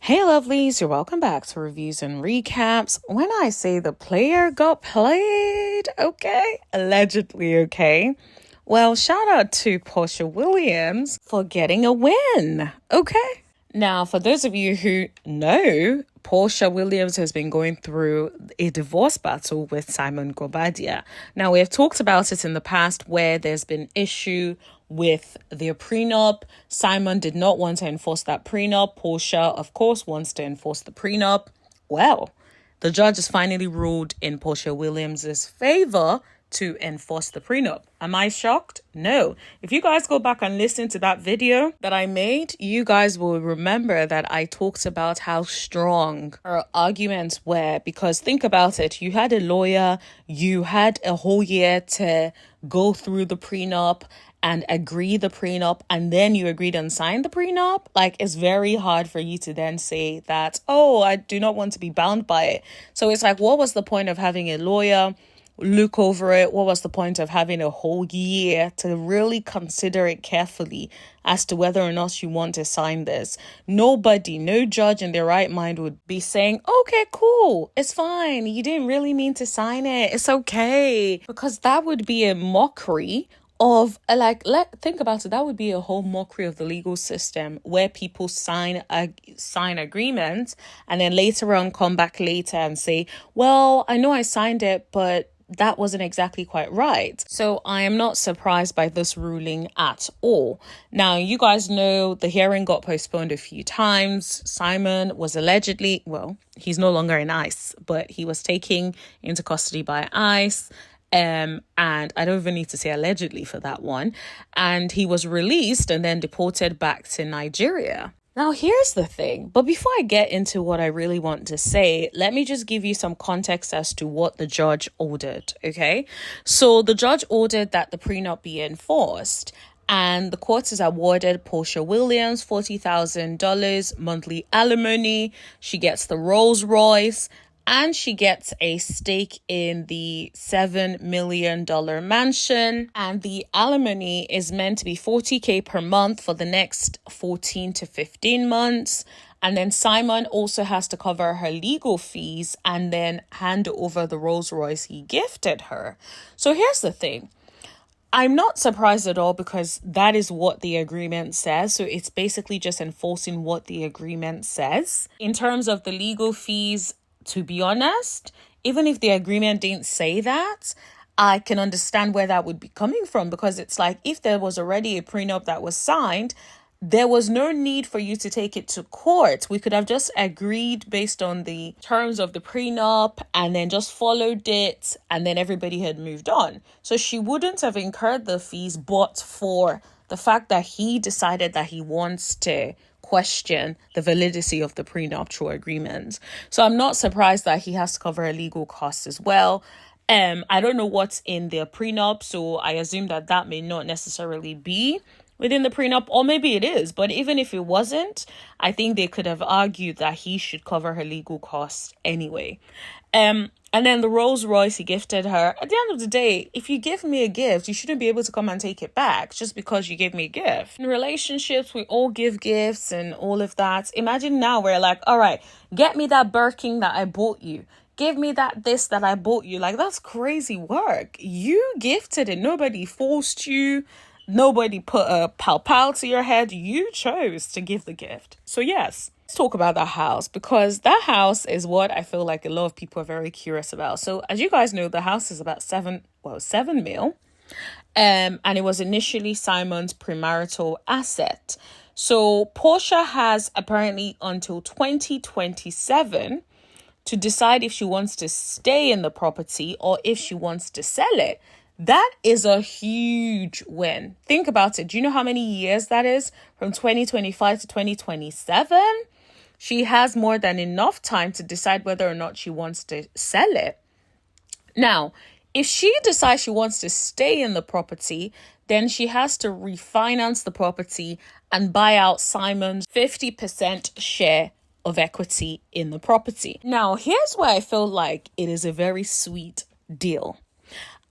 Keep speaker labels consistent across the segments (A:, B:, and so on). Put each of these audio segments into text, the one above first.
A: Hey lovelies, you're welcome back to Reviews and Recaps. When I say the player got played, okay, allegedly, okay, well, shout out to Porsha Williams for getting a win, okay? Now, for those of you who know, Porsha Williams has been going through a divorce battle with Simon Guobadia. Now, we have talked about it in the past where there's been issue with their prenup. Simon did not want to enforce that prenup. Porsha, of course, wants to enforce the prenup. Well, the judge has finally ruled in Porsha Williams's favor to enforce the prenup. Am I shocked? No. If you guys go back and listen to that video that I made, you guys will remember that I talked about how strong her arguments were, because think about it. You had a lawyer, you had a whole year to go through the prenup and agree the prenup, and then you agreed and signed the prenup. Like, it's very hard for you to then say that, oh, I do not want to be bound by it. So it's like, what was the point of having a lawyer look over it? What was the point of having a whole year to really consider it carefully as to whether or not you want to sign this? Nobody, no judge in their right mind would be saying, okay, cool, it's fine, you didn't really mean to sign it, it's okay. Because that would be a mockery of, think about it, that would be a whole mockery of the legal system where people sign agreements and then later on come back later and say, well, I know I signed it, but that wasn't exactly quite right. So I am not surprised by this ruling at all. Now, you guys know the hearing got postponed a few times. Simon was allegedly, well, he's no longer in ICE, but he was taken into custody by ICE. And I don't even need to say allegedly for that one. And he was released and then deported back to Nigeria. Now, here's the thing. But before I get into what I really want to say, let me just give you some context as to what the judge ordered, okay? So the judge ordered that the prenup be enforced, and the court has awarded Porsha Williams $40,000 monthly alimony. She gets the Rolls-Royce, and she gets a stake in the $7 million mansion. And the alimony is meant to be $40,000 per month for the next 14 to 15 months. And then Simon also has to cover her legal fees and then hand over the Rolls Royce he gifted her. So here's the thing. I'm not surprised at all, because that is what the agreement says. So it's basically just enforcing what the agreement says. In terms of the legal fees, to be honest, even if the agreement didn't say that, I can understand where that would be coming from, because it's like, if there was already a prenup that was signed, there was no need for you to take it to court. We could have just agreed based on the terms of the prenup and then just followed it, and then everybody had moved on. So she wouldn't have incurred the fees, but for the fact that he decided that he wants to question the validity of the prenuptial agreement. So I'm not surprised that he has to cover a legal cost as well. I don't know what's in their prenup, so I assume that may not necessarily be within the prenup, or maybe it is. But even if it wasn't, I think they could have argued that he should cover her legal costs anyway. And then the Rolls Royce he gifted her. At the end of the day, if you give me a gift, you shouldn't be able to come and take it back just because you gave me a gift. In relationships, we all give gifts and all of that. Imagine now we're like, all right, get me that Birkin that I bought you. Give me this that I bought you. Like, that's crazy work. You gifted it. Nobody forced you. Nobody put a pow to your head. You chose to give the gift. So yes, let's talk about that house, because that house is what I feel like a lot of people are very curious about. So as you guys know, the house is about 7 mil. And it was initially Simon's premarital asset. So Porsha has apparently until 2027 to decide if she wants to stay in the property or if she wants to sell it. That is a huge win. Think about it. Do you know how many years that is? From 2025 to 2027? She has more than enough time to decide whether or not she wants to sell it. Now, if she decides she wants to stay in the property, then she has to refinance the property and buy out Simon's 50% share of equity in the property. Now, here's where I feel like it is a very sweet deal.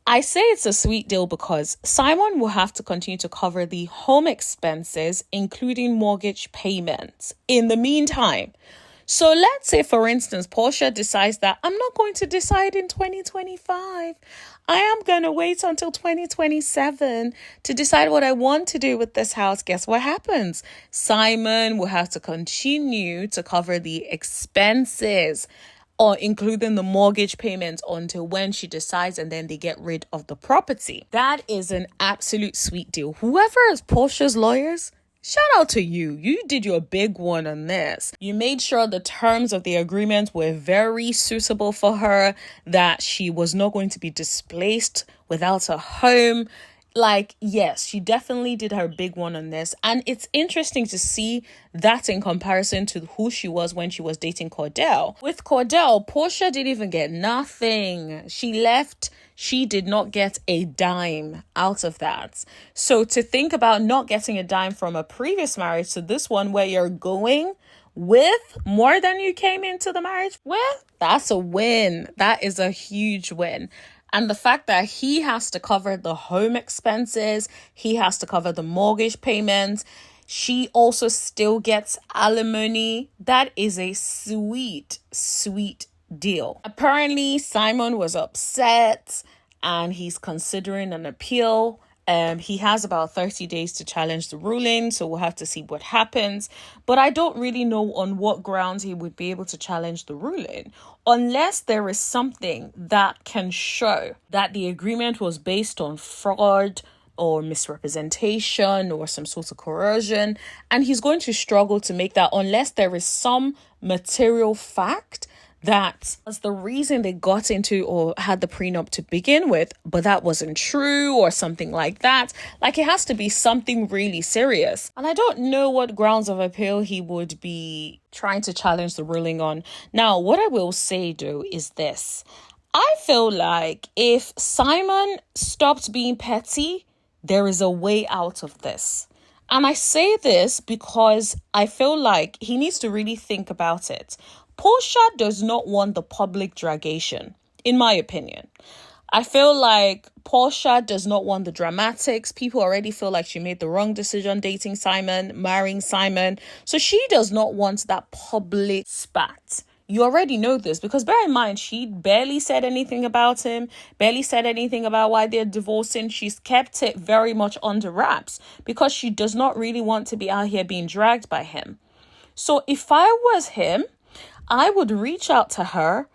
A: I say it's a sweet deal because Simon will have to continue to cover the home expenses, including mortgage payments. In the meantime, So let's say, for instance, Porsha decides that I'm not going to decide in 2025. I am going to wait until 2027 to decide what I want to do with this house. Guess what happens? Simon will have to continue to cover the expenses, or including the mortgage payments, until when she decides, and then they get rid of the property. That is an absolute sweet deal. Whoever is Porsha's lawyers, shout out to you. You did your big one on this. You made sure the terms of the agreement were very suitable for her, that she was not going to be displaced without a home. Like, yes, she definitely did her big one on this. And it's interesting to see that in comparison to who she was when she was dating Cordell. With Cordell, Porsha didn't even get nothing. She left. She did not get a dime out of that. So to think about not getting a dime from a previous marriage to this one, where you're going with more than you came into the marriage with, that's a win. That is a huge win. And the fact that he has to cover the home expenses, he has to cover the mortgage payments, she also still gets alimony. That is a sweet, sweet deal. Apparently, Simon was upset and he's considering an appeal. He has about 30 days to challenge the ruling, so we'll have to see what happens. But I don't really know on what grounds he would be able to challenge the ruling, unless there is something that can show that the agreement was based on fraud or misrepresentation or some sort of coercion. And he's going to struggle to make that unless there is some material fact that was the reason they got into or had the prenup to begin with, but that wasn't true or something like that. Like, it has to be something really serious. And I don't know what grounds of appeal he would be trying to challenge the ruling on. Now, what I will say though is this. I feel like if Simon stopped being petty, there is a way out of this. And I say this because I feel like he needs to really think about it. Porsha does not want the public dragation, in my opinion. I feel like Porsha does not want the dramatics. People already feel like she made the wrong decision dating Simon, marrying Simon. So she does not want that public spat. You already know this because bear in mind, she barely said anything about him, barely said anything about why they're divorcing. She's kept it very much under wraps because she does not really want to be out here being dragged by him. So if I was him, I would reach out to her,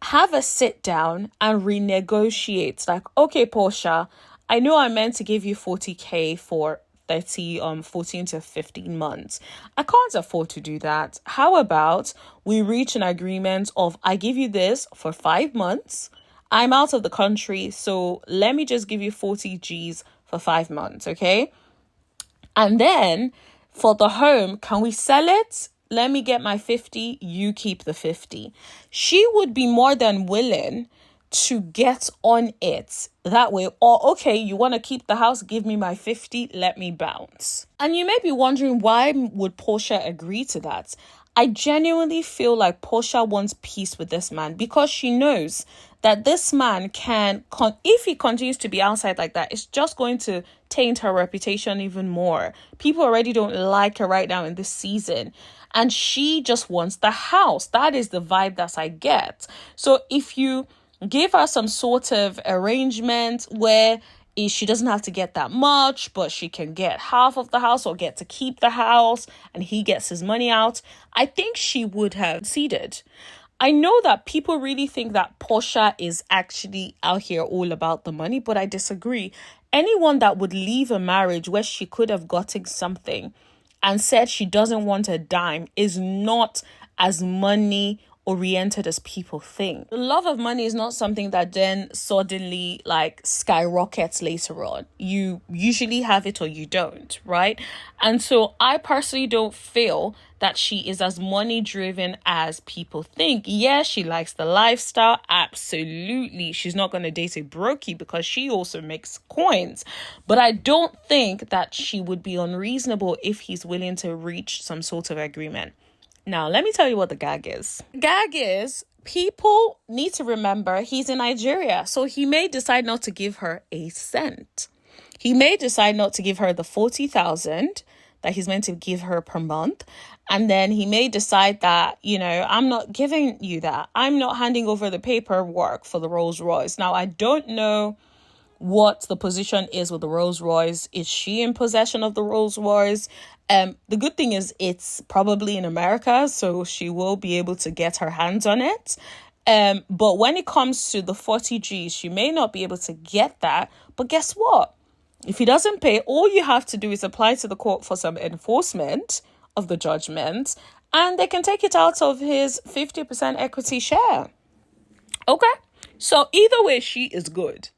A: have a sit down and renegotiate. Like, okay, Porsha, I know I meant to give you 40K for 14 to 15 months. I can't afford to do that. How about we reach an agreement of I give you this for 5 months. I'm out of the country, so let me just give you 40 G's for 5 months, okay? And then for the home, can we sell it? Let me get my 50, you keep the 50. She would be more than willing to get on it that way. Or, okay, you want to keep the house, give me my 50, let me bounce. And you may be wondering, why would Porsha agree to that? I genuinely feel like Porsha wants peace with this man because she knows that this man can, if he continues to be outside like that, it's just going to taint her reputation even more. People already don't like her right now in this season. And she just wants the house. That is the vibe that I get. So if you give her some sort of arrangement where she doesn't have to get that much, but she can get half of the house or get to keep the house and he gets his money out, I think she would have ceded. I know that people really think that Porsha is actually out here all about the money, but I disagree. Anyone that would leave a marriage where she could have gotten something and said she doesn't want a dime is not as money oriented as people think. The love of money is not something that then suddenly like skyrockets later on. You usually have it or you don't, right? And so I personally don't feel that she is as money driven as people think. Yes, she likes the lifestyle. Absolutely. She's not going to date a brokey because she also makes coins. But I don't think that she would be unreasonable if he's willing to reach some sort of agreement. Now, let me tell you what the gag is. The gag is people need to remember he's in Nigeria. So he may decide not to give her a cent. He may decide not to give her the 40,000 that he's meant to give her per month. And then he may decide that, I'm not giving you that. I'm not handing over the paperwork for the Rolls Royce. Now, I don't know what the position is with the Rolls Royce. Is she in possession of the Rolls Royce? The good thing is it's probably in America, so she will be able to get her hands on it. But when it comes to the 40Gs, she may not be able to get that. But guess what? If he doesn't pay, all you have to do is apply to the court for some enforcement of the judgment, and they can take it out of his 50% equity share. Okay? So either way, she is good.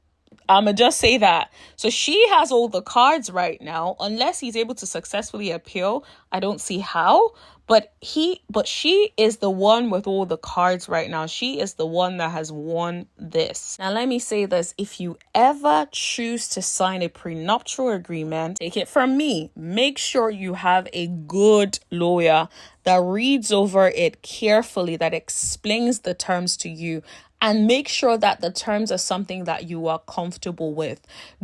A: I'ma just say that. So she has all the cards right now, unless he's able to successfully appeal. I don't see how, but she is the one with all the cards right now. She is the one that has won this. Now, let me say this. If you ever choose to sign a prenuptial agreement, take it from me, make sure you have a good lawyer that reads over it carefully, that explains the terms to you, and make sure that the terms are something that you are comfortable with.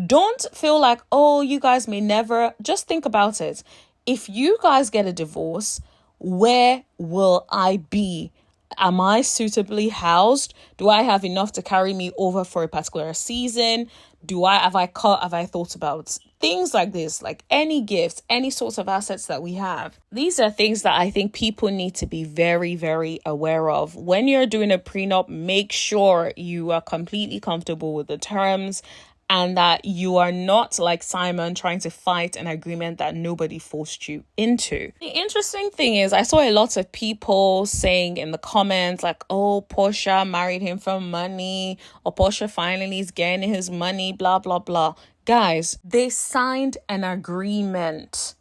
A: Don't feel like, oh, you guys may never. Just think about it. If you guys get a divorce, where will I be? Am I suitably housed? Do I have enough to carry me over for a particular season? Have I thought about things like this, like any gifts, any sorts of assets that we have? These are things that I think people need to be very, very aware of. When you're doing a prenup, make sure you are completely comfortable with the terms, and that you are not like Simon trying to fight an agreement that nobody forced you into. The interesting thing is, I saw a lot of people saying in the comments like, oh, Porsha married him for money, or Porsha finally is getting his money, blah, blah, blah. Guys, they signed an agreement.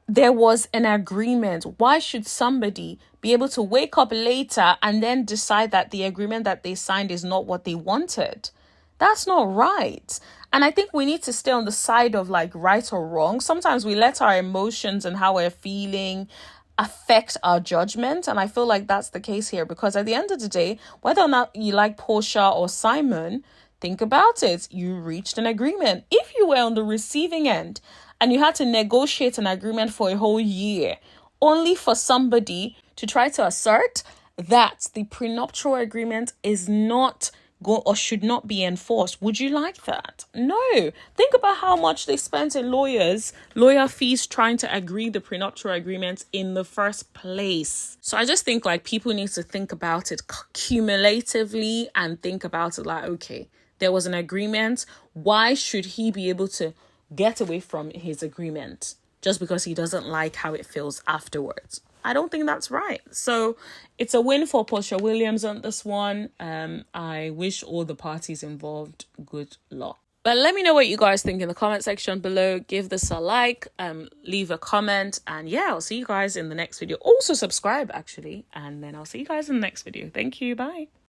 A: There was an agreement. Why should somebody be able to wake up later and then decide that the agreement that they signed is not what they wanted? That's not right. And I think we need to stay on the side of like right or wrong. Sometimes we let our emotions and how we're feeling affect our judgment. And I feel like that's the case here, because at the end of the day, whether or not you like Porsha or Simon, think about it. You reached an agreement. If you were on the receiving end and you had to negotiate an agreement for a whole year, only for somebody to try to assert that the prenuptial agreement is not or should not be enforced, would you like that? No. Think about how much they spent in lawyer fees trying to agree the prenuptial agreement in the first place. So I just think like people need to think about it cumulatively and think about it like, okay, there was an agreement. Why should he be able to get away from his agreement just because he doesn't like how it feels afterwards? I don't think that's right. So it's a win for Porsha Williams on this one. I wish all the parties involved good luck. But let me know what you guys think in the comment section below. Give this a like, leave a comment, and yeah, I'll see you guys in the next video. Also subscribe actually, and then I'll see you guys in the next video. Thank you. Bye.